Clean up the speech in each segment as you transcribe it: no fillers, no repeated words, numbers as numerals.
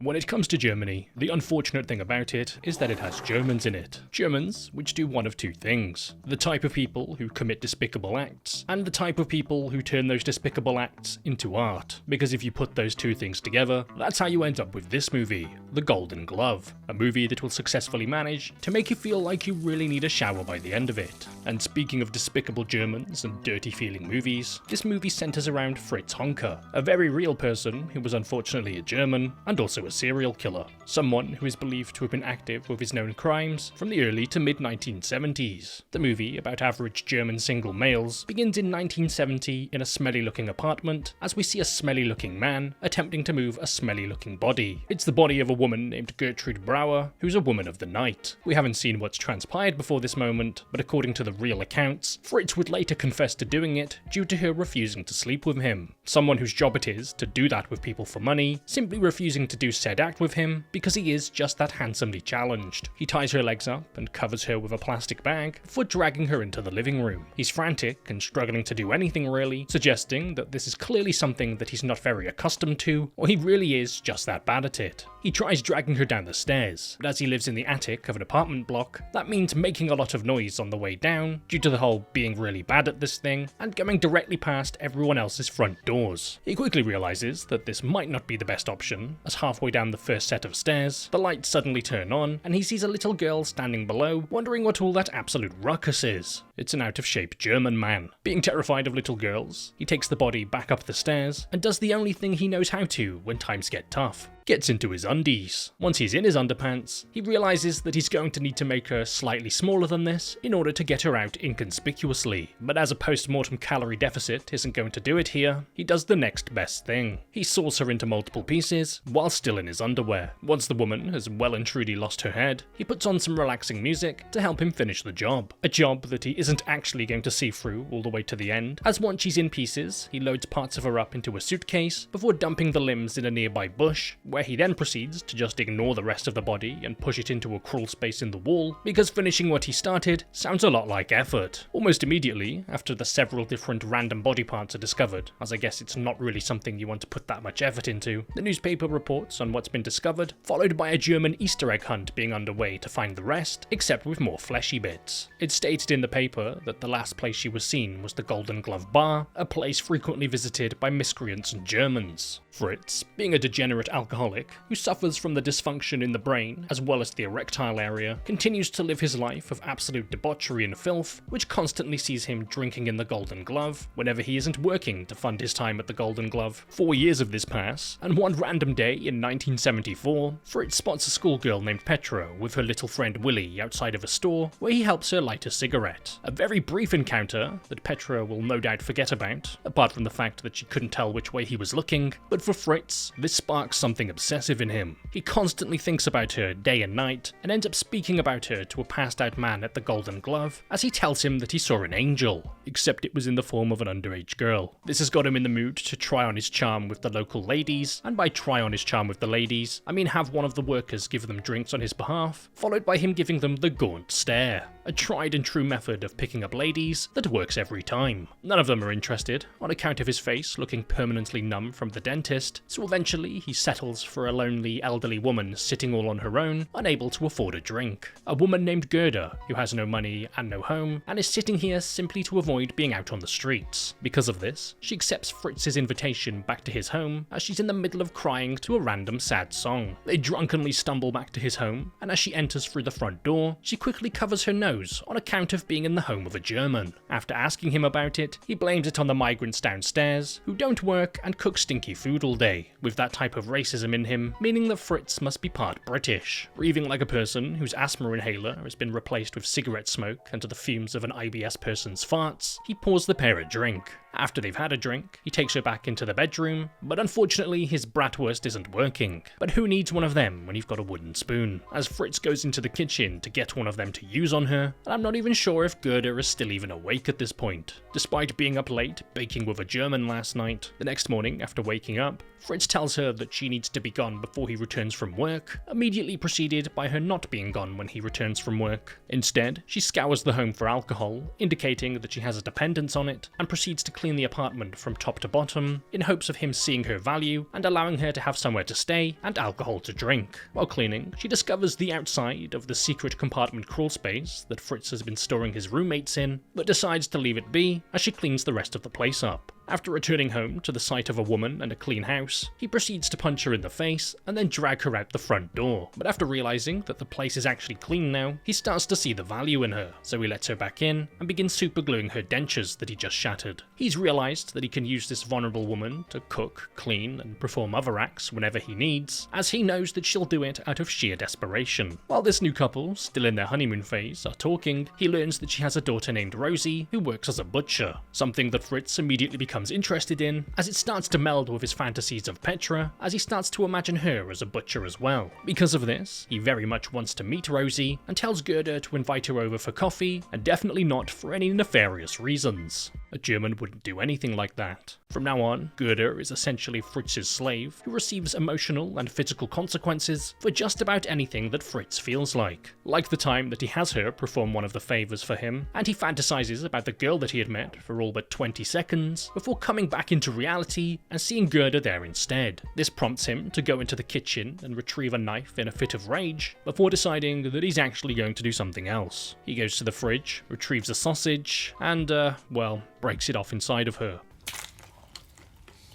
When it comes to Germany, the unfortunate thing about it is that it has Germans in it. Germans which do one of two things: the type of people who commit despicable acts, and the type of people who turn those despicable acts into art. Because if you put those two things together, that's how you end up with this movie, The Golden Glove, a movie that will successfully manage to make you feel like you really need a shower by the end of it. And speaking of despicable Germans and dirty feeling movies, this movie centers around Fritz Honka, a very real person who was unfortunately a German, and also a serial killer, someone who is believed to have been active with his known crimes from the early to mid-1970s. The movie, about average German single males, begins in 1970 in a smelly-looking apartment as we see a smelly-looking man attempting to move a smelly-looking body. It's the body of a woman named Gertrude Brauer, who's a woman of the night. We haven't seen what's transpired before this moment, but according to the real accounts, Fritz would later confess to doing it due to her refusing to sleep with him. Someone whose job it is to do that with people for money, simply refusing to do said act with him because he is just that handsomely challenged. He ties her legs up and covers her with a plastic bag before dragging her into the living room. He's frantic and struggling to do anything really, suggesting that this is clearly something that he's not very accustomed to, or he really is just that bad at it. He tries dragging her down the stairs, but as he lives in the attic of an apartment block, that means making a lot of noise on the way down due to the whole being really bad at this thing and going directly past everyone else's front doors. He quickly realizes that this might not be the best option, as halfway down the first set of stairs, the lights suddenly turn on and he sees a little girl standing below, wondering what all that absolute ruckus is. It's an out-of-shape German man. Being terrified of little girls, he takes the body back up the stairs and does the only thing he knows how to when times get tough. Gets into his undies. Once he's in his underpants, he realizes that he's going to need to make her slightly smaller than this in order to get her out inconspicuously. But as a post-mortem calorie deficit isn't going to do it here, he does the next best thing. He saws her into multiple pieces while still in his underwear. Once the woman has well and truly lost her head, he puts on some relaxing music to help him finish the job. A job that he isn't actually going to see through all the way to the end, as once she's in pieces, he loads parts of her up into a suitcase before dumping the limbs in a nearby bush, where he then proceeds to just ignore the rest of the body and push it into a crawl space in the wall, because finishing what he started sounds a lot like effort. Almost immediately, after the several different random body parts are discovered, as I guess it's not really something you want to put that much effort into, the newspaper reports on what's been discovered, followed by a German Easter egg hunt being underway to find the rest, except with more fleshy bits. It's stated in the paper that the last place she was seen was the Golden Glove Bar, a place frequently visited by miscreants and Germans. Fritz, being a degenerate alcoholic who suffers from the dysfunction in the brain as well as the erectile area, continues to live his life of absolute debauchery and filth, which constantly sees him drinking in the Golden Glove whenever he isn't working to fund his time at the Golden Glove. 4 years of this pass, and one random day in 1974, Fritz spots a schoolgirl named Petra with her little friend Willie outside of a store where he helps her light a cigarette. A very brief encounter that Petra will no doubt forget about, apart from the fact that she couldn't tell which way he was looking, but for Fritz, this sparks something obsessive in him. He constantly thinks about her day and night, and ends up speaking about her to a passed out man at the Golden Glove, as he tells him that he saw an angel, except it was in the form of an underage girl. This has got him in the mood to try on his charm with the local ladies, and by try on his charm with the ladies, I mean have one of the workers give them drinks on his behalf, followed by him giving them the gaunt stare, a tried and true method of picking up ladies that works every time. None of them are interested, on account of his face looking permanently numb from the dentist, so eventually he settles for a lonely elderly woman sitting all on her own, unable to afford a drink. A woman named Gerda, who has no money and no home, and is sitting here simply to avoid being out on the streets. Because of this, she accepts Fritz's invitation back to his home as she's in the middle of crying to a random sad song. They drunkenly stumble back to his home, and as she enters through the front door, she quickly covers her nose on account of being in the home of a German. After asking him about it, he blames it on the migrants downstairs, who don't work and cook stinky food all day, with that type of racism in him, meaning that Fritz must be part British. Breathing like a person whose asthma inhaler has been replaced with cigarette smoke and to the fumes of an IBS person's farts, he pours the pair a drink. After they've had a drink, he takes her back into the bedroom, but unfortunately his bratwurst isn't working. But who needs one of them when you've got a wooden spoon? As Fritz goes into the kitchen to get one of them to use on her, and I'm not even sure if Gerda is still even awake at this point. Despite being up late, baking with a German last night, the next morning after waking up, Fritz tells her that she needs to be gone before he returns from work, immediately preceded by her not being gone when he returns from work. Instead, she scours the home for alcohol, indicating that she has a dependence on it, and proceeds to clean the apartment from top to bottom in hopes of him seeing her value and allowing her to have somewhere to stay and alcohol to drink. While cleaning, she discovers the outside of the secret compartment crawl space that Fritz has been storing his roommates in, but decides to leave it be as she cleans the rest of the place up. After returning home to the sight of a woman and a clean house, he proceeds to punch her in the face and then drag her out the front door. But after realizing that the place is actually clean now, he starts to see the value in her, so he lets her back in and begins supergluing her dentures that he just shattered. He's realized that he can use this vulnerable woman to cook, clean, and perform other acts whenever he needs, as he knows that she'll do it out of sheer desperation. While this new couple, still in their honeymoon phase, are talking, he learns that she has a daughter named Rosie who works as a butcher, something that Fritz immediately becomes interested in, as it starts to meld with his fantasies of Petra, as he starts to imagine her as a butcher as well. Because of this, he very much wants to meet Rosie, and tells Gerda to invite her over for coffee, and definitely not for any nefarious reasons. A German wouldn't do anything like that. From now on, Gerda is essentially Fritz's slave, who receives emotional and physical consequences for just about anything that Fritz feels like. Like the time that he has her perform one of the favours for him, and he fantasizes about the girl that he had met for all but 20 seconds, before coming back into reality and seeing Gerda there instead. This prompts him to go into the kitchen and retrieve a knife in a fit of rage, before deciding that he's actually going to do something else. He goes to the fridge, retrieves a sausage, and, well, breaks it off inside of her.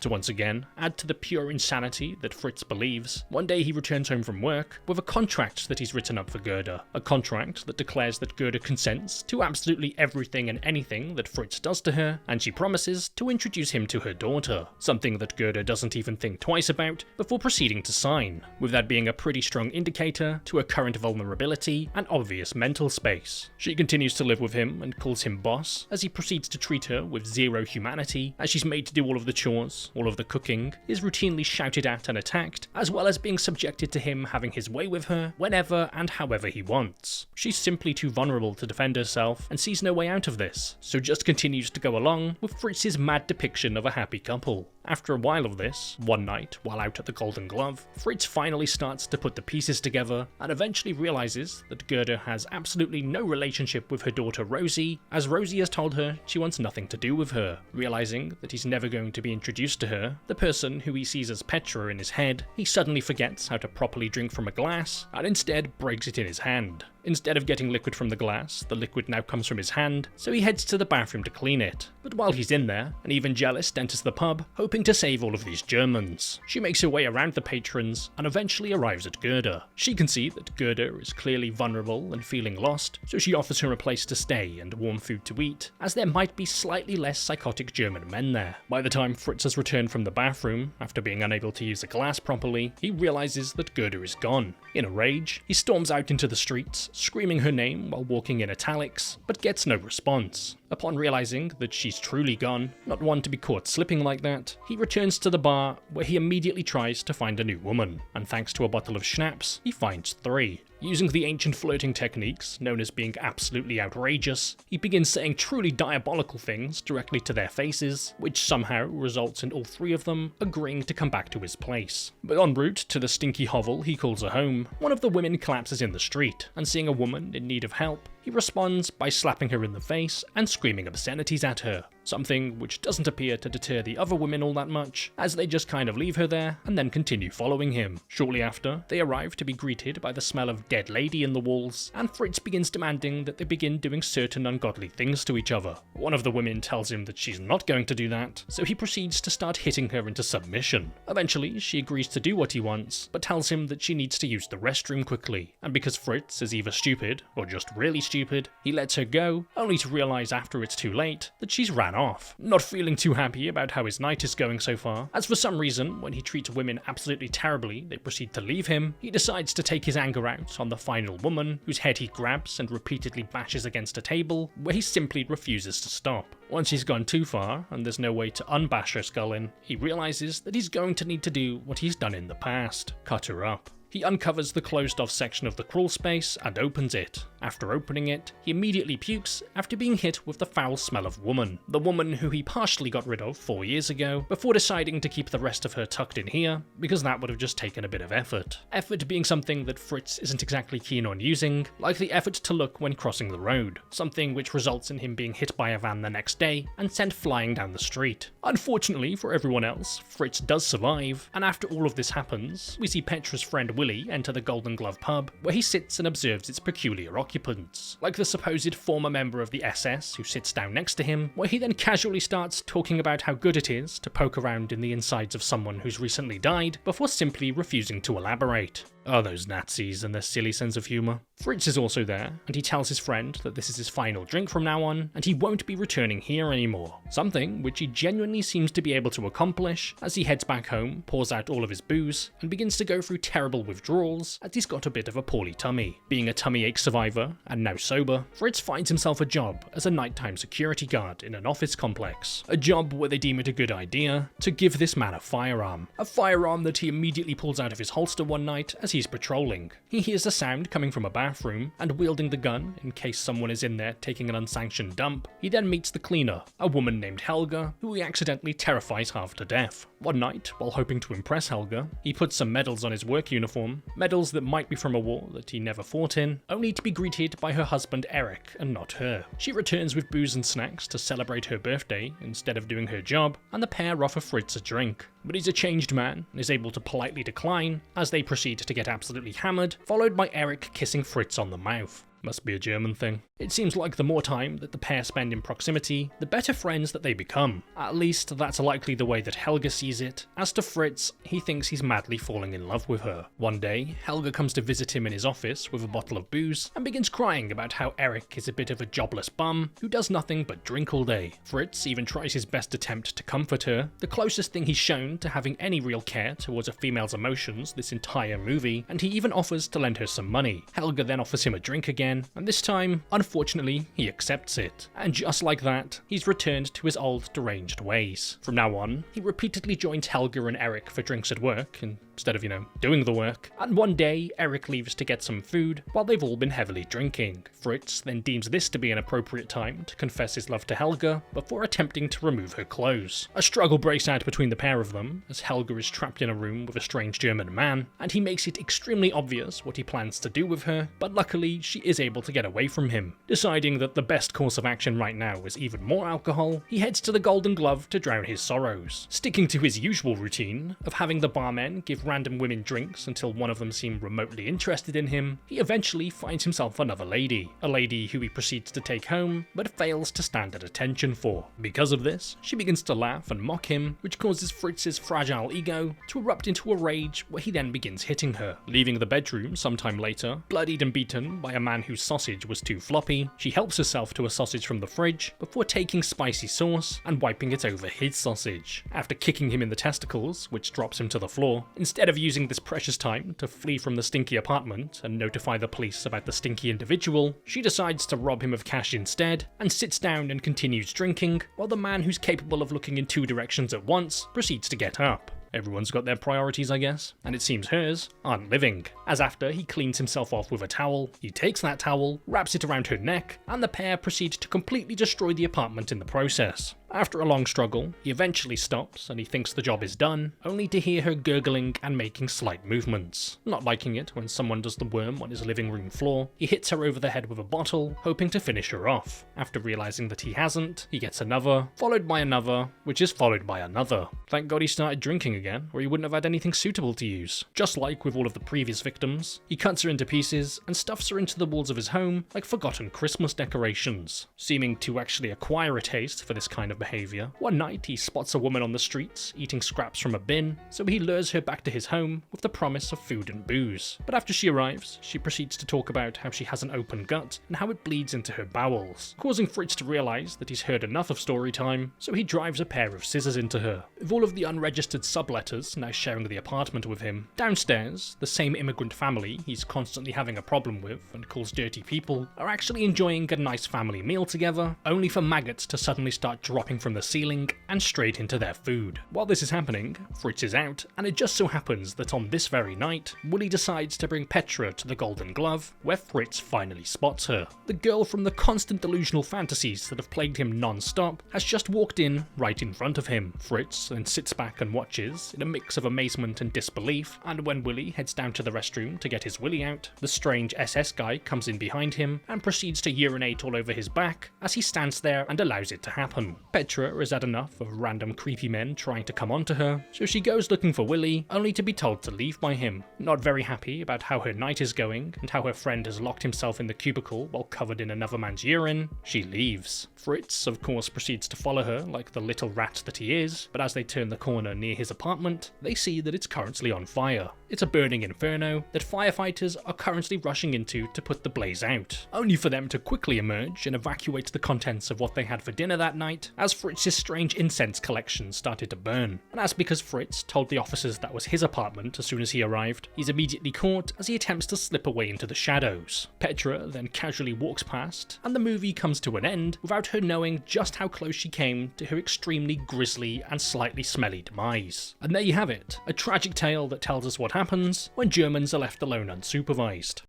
To once again add to the pure insanity that Fritz believes, one day he returns home from work with a contract that he's written up for Gerda. A contract that declares that Gerda consents to absolutely everything and anything that Fritz does to her, and she promises to introduce him to her daughter, something that Gerda doesn't even think twice about before proceeding to sign, with that being a pretty strong indicator to her current vulnerability and obvious mental space. She continues to live with him and calls him boss, as he proceeds to treat her with zero humanity, as she's made to do all of the chores, all of the cooking, is routinely shouted at and attacked, as well as being subjected to him having his way with her whenever and however he wants. She's simply too vulnerable to defend herself and sees no way out of this, so just continues to go along with Fritz's mad depiction of a happy couple. After a while of this, one night, while out at the Golden Glove, Fritz finally starts to put the pieces together and eventually realizes that Gerda has absolutely no relationship with her daughter Rosie, as Rosie has told her she wants nothing to do with her. Realizing that he's never going to be introduced to her, the person who he sees as Petra in his head, he suddenly forgets how to properly drink from a glass and instead breaks it in his hand. Instead of getting liquid from the glass, the liquid now comes from his hand, so he heads to the bathroom to clean it. But while he's in there, an even jealous enters the pub, hoping to save all of these Germans. She makes her way around the patrons and eventually arrives at Gerda. She can see that Gerda is clearly vulnerable and feeling lost, so she offers her a place to stay and warm food to eat, as there might be slightly less psychotic German men there. By the time Fritz has returned from the bathroom, after being unable to use the glass properly, he realizes that Gerda is gone. In a rage, he storms out into the streets, screaming her name while walking in italics, but gets no response. Upon realizing that she's truly gone, not one to be caught slipping like that, he returns to the bar where he immediately tries to find a new woman, and thanks to a bottle of schnapps, he finds 3. Using the ancient flirting techniques, known as being absolutely outrageous, he begins saying truly diabolical things directly to their faces, which somehow results in all 3 of them agreeing to come back to his place. But en route to the stinky hovel he calls a home, one of the women collapses in the street, and seeing a woman in need of help, he responds by slapping her in the face and screaming obscenities at her, something which doesn't appear to deter the other women all that much, as they just kind of leave her there and then continue following him. Shortly after, they arrive to be greeted by the smell of dead lady in the walls, and Fritz begins demanding that they begin doing certain ungodly things to each other. One of the women tells him that she's not going to do that, so he proceeds to start hitting her into submission. Eventually, she agrees to do what he wants, but tells him that she needs to use the restroom quickly, and because Fritz is either stupid or just really stupid, he lets her go, only to realize after it's too late that she's ran off. Not feeling too happy about how his night is going so far, as for some reason, when he treats women absolutely terribly, they proceed to leave him, he decides to take his anger out on the final woman, whose head he grabs and repeatedly bashes against a table, where he simply refuses to stop. Once he's gone too far, and there's no way to unbash her skull in, he realizes that he's going to need to do what he's done in the past: cut her up. He uncovers the closed-off section of the crawl space and opens it. After opening it, he immediately pukes after being hit with the foul smell of woman. The woman who he partially got rid of 4 years ago, before deciding to keep the rest of her tucked in here, because that would have just taken a bit of effort. Effort being something that Fritz isn't exactly keen on using, like the effort to look when crossing the road, something which results in him being hit by a van the next day and sent flying down the street. Unfortunately for everyone else, Fritz does survive, and after all of this happens, we see Petra's friend Willy enter the Golden Glove pub, where he sits and observes its peculiar occupants, like the supposed former member of the SS who sits down next to him, where he then casually starts talking about how good it is to poke around in the insides of someone who's recently died, before simply refusing to elaborate. Oh, those Nazis and their silly sense of humour. Fritz is also there, and he tells his friend that this is his final drink from now on, and he won't be returning here anymore. Something which he genuinely seems to be able to accomplish as he heads back home, pours out all of his booze, and begins to go through terrible withdrawals as he's got a bit of a poorly tummy. Being a tummy ache survivor, and now sober, Fritz finds himself a job as a nighttime security guard in an office complex. A job where they deem it a good idea to give this man a firearm. A firearm that he immediately pulls out of his holster one night as he's patrolling. He hears a sound coming from a bathroom, and wielding the gun in case someone is in there taking an unsanctioned dump, he then meets the cleaner, a woman named Helga, who he accidentally terrifies half to death. One night, while hoping to impress Helga, he puts some medals on his work uniform, medals that might be from a war that he never fought in, only to be greeted by her husband Eric and not her. She returns with booze and snacks to celebrate her birthday instead of doing her job, and the pair offer Fritz a drink. But he's a changed man and is able to politely decline as they proceed to get absolutely hammered, followed by Eric kissing Fritz on the mouth. Must be a German thing. It seems like the more time that the pair spend in proximity, the better friends that they become. At least that's likely the way that Helga sees it. As to Fritz, he thinks he's madly falling in love with her. One day, Helga comes to visit him in his office with a bottle of booze and begins crying about how Eric is a bit of a jobless bum who does nothing but drink all day. Fritz even tries his best attempt to comfort her, the closest thing he's shown to having any real care towards a female's emotions this entire movie, and he even offers to lend her some money. Helga then offers him a drink again, and this time, unfortunately, he accepts it. And just like that, he's returned to his old deranged ways. From now on, he repeatedly joins Helga and Eric for drinks at work, instead of, doing the work. And one day, Eric leaves to get some food, while they've all been heavily drinking. Fritz then deems this to be an appropriate time to confess his love to Helga, before attempting to remove her clothes. A struggle breaks out between the pair of them, as Helga is trapped in a room with a strange German man, and he makes it extremely obvious what he plans to do with her, but luckily she is able to get away from him. Deciding that the best course of action right now is even more alcohol, he heads to the Golden Glove to drown his sorrows. Sticking to his usual routine of having the barmen give random women drinks until one of them seemed remotely interested in him, he eventually finds himself another lady, a lady who he proceeds to take home, but fails to stand at attention for. Because of this, she begins to laugh and mock him, which causes Fritz's fragile ego to erupt into a rage where he then begins hitting her. Leaving the bedroom sometime later, bloodied and beaten by a man whose sausage was too floppy, she helps herself to a sausage from the fridge before taking spicy sauce and wiping it over his sausage. After kicking him in the testicles, which drops him to the floor, instead of using this precious time to flee from the stinky apartment and notify the police about the stinky individual, she decides to rob him of cash instead and sits down and continues drinking, while the man who's capable of looking in two directions at once proceeds to get up. Everyone's got their priorities, I guess, and it seems hers aren't living, as after he cleans himself off with a towel, he takes that towel, wraps it around her neck, and the pair proceed to completely destroy the apartment in the process. After a long struggle, he eventually stops and he thinks the job is done, only to hear her gurgling and making slight movements. Not liking it when someone does the worm on his living room floor, he hits her over the head with a bottle, hoping to finish her off. After realizing that he hasn't, he gets another, followed by another, which is followed by another. Thank God he started drinking again, or he wouldn't have had anything suitable to use. Just like with all of the previous victims, he cuts her into pieces and stuffs her into the walls of his home like forgotten Christmas decorations. Seeming to actually acquire a taste for this kind of behaviour, one night he spots a woman on the streets eating scraps from a bin, so he lures her back to his home with the promise of food and booze. But after she arrives, she proceeds to talk about how she has an open gut and how it bleeds into her bowels, causing Fritz to realise that he's heard enough of story time, so he drives a pair of scissors into her. With all of the unregistered subletters now sharing the apartment with him, downstairs, the same immigrant family he's constantly having a problem with and calls dirty people are actually enjoying a nice family meal together, only for maggots to suddenly start dropping dropping from the ceiling and straight into their food. While this is happening, Fritz is out, and it just so happens that on this very night, Willy decides to bring Petra to the Golden Glove, where Fritz finally spots her. The girl from the constant delusional fantasies that have plagued him non-stop has just walked in right in front of him. Fritz then sits back and watches in a mix of amazement and disbelief, and when Willy heads down to the restroom to get his willy out, the strange SS guy comes in behind him and proceeds to urinate all over his back as he stands there and allows it to happen. Petra has had enough of random creepy men trying to come onto her, so she goes looking for Willy, only to be told to leave by him. Not very happy about how her night is going and how her friend has locked himself in the cubicle while covered in another man's urine, she leaves. Fritz, of course, proceeds to follow her like the little rat that he is, but as they turn the corner near his apartment, they see that it's currently on fire. It's a burning inferno that firefighters are currently rushing into to put the blaze out, only for them to quickly emerge and evacuate the contents of what they had for dinner that night as Fritz's strange incense collection started to burn. And as because Fritz told the officers that was his apartment as soon as he arrived, he's immediately caught as he attempts to slip away into the shadows. Petra then casually walks past, and the movie comes to an end without her knowing just how close she came to her extremely grisly and slightly smelly demise. And there you have it, a tragic tale that tells us what happens when Germans are left alone unsupervised.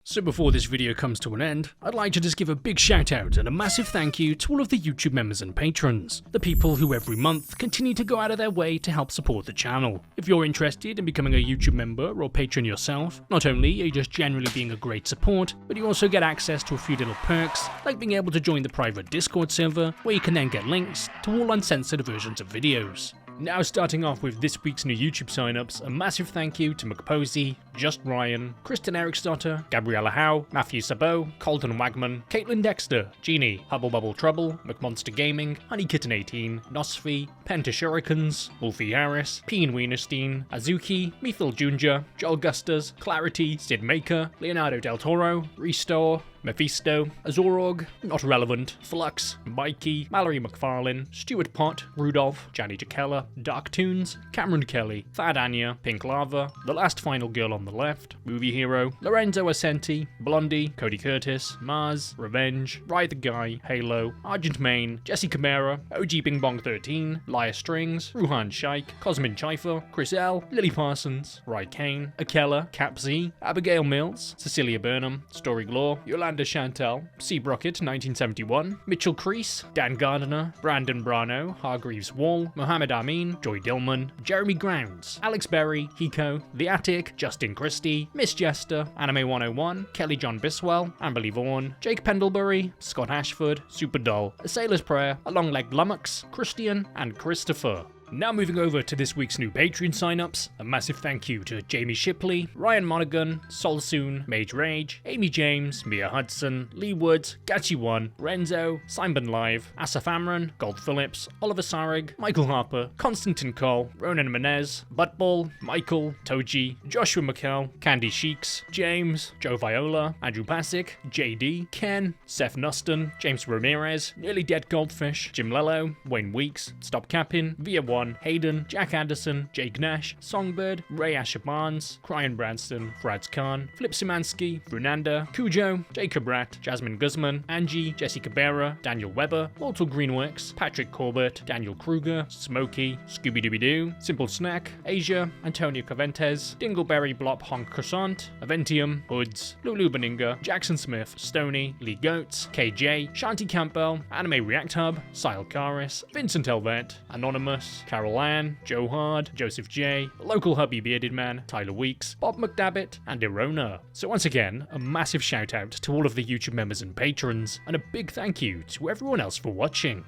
So before this video comes to an end, I'd like to just give a big shout out and a massive thank you to all of the YouTube members and patrons, the people who every month continue to go out of their way to help support the channel. If you're interested in becoming a YouTube member or patron yourself, not only are you just generally being a great support, but you also get access to a few little perks, like being able to join the private Discord server, where you can then get links to all uncensored versions of videos. Now starting off with this week's new YouTube signups, a massive thank you to McPosey, Just Ryan, Kristen Eriksdotter, Gabriella Howe, Matthew Sabot, Colton Wagman, Caitlin Dexter, Jeannie, Hubble Bubble Trouble, McMonster Gaming, Honeykitten18, Nosfi, Penta Shurikens, Wolfie Harris, Peen Wienerstein, Azuki, Methil Junja, Joel Gustas, Clarity, Sid Maker, Leonardo Del Toro, Restore, Mephisto, Azorog, Not Relevant, Flux, Mikey, Mallory McFarlane, Stuart Pott, Rudolph, Janny Jakella, Dark Toons, Cameron Kelly, Thad Anya, Pink Lava, The Last Final Girl on the Left, Movie Hero, Lorenzo Ascenti, Blondie, Cody Curtis, Mars, Revenge, Ride the Guy, Halo, Argent Main, Jesse Camara, OG Bing Bong 13, Liar Strings, Ruhan Shaik, Cosmin Chifer, Chris L, Lily Parsons, Ry Kane, Akella, Cap Z, Abigail Mills, Cecilia Burnham, Story Glaw, Yolanda Chantel, C. Brockett 1971, Mitchell Crease, Dan Gardiner, Brandon Brano, Hargreaves Wall, Mohammed Amin, Joy Dillman, Jeremy Grounds, Alex Berry, Hiko, The Attic, Justin Christie, Miss Jester, Anime 101, Kelly John Biswell, Amberly Vaughan, Jake Pendlebury, Scott Ashford, Super Doll, A Sailor's Prayer, A Long-Legged Lummox, Christian, and Christopher. Now moving over to this week's new Patreon signups, a massive thank you to Jamie Shipley, Ryan Monaghan, Solsoon, Mage Rage, Amy James, Mia Hudson, Lee Woods, Gachi1, Renzo, Simon Live, Asaf Amron, Gold Phillips, Oliver Sarig, Michael Harper, Constantine Cole, Ronan Menez, Buttball, Michael, Toji, Joshua McKell, Candy Sheiks, James, Joe Viola, Andrew Pasick, JD, Ken, Seth Nuston, James Ramirez, Nearly Dead Goldfish, Jim Lello, Wayne Weeks, Stop Capping, Via 1, Hayden, Jack Anderson, Jake Nash, Songbird, Ray Asher Barnes, Cryan Branston, Frads Khan, Flip Simansky, Brunanda, Cujo, Jacob Rat, Jasmine Guzman, Angie, Jesse Cabrera, Daniel Weber, Mortal Greenworks, Patrick Corbett, Daniel Kruger, Smokey, Scooby-Dooby-Doo, Simple Snack, Asia, Antonio Caventes, Dingleberry Blop Honk Croissant, Aventium, Hoods, Lulu Beninga, Jackson Smith, Stony, Lee Goats, KJ, Shanti Campbell, Anime React Hub, Sile Karis, Vincent Elvet, Anonymous, Carol Ann, Joe Hard, Joseph J, Local Hubby Bearded Man, Tyler Weeks, Bob McDabbit, and Irona. So once again, a massive shout out to all of the YouTube members and patrons, and a big thank you to everyone else for watching.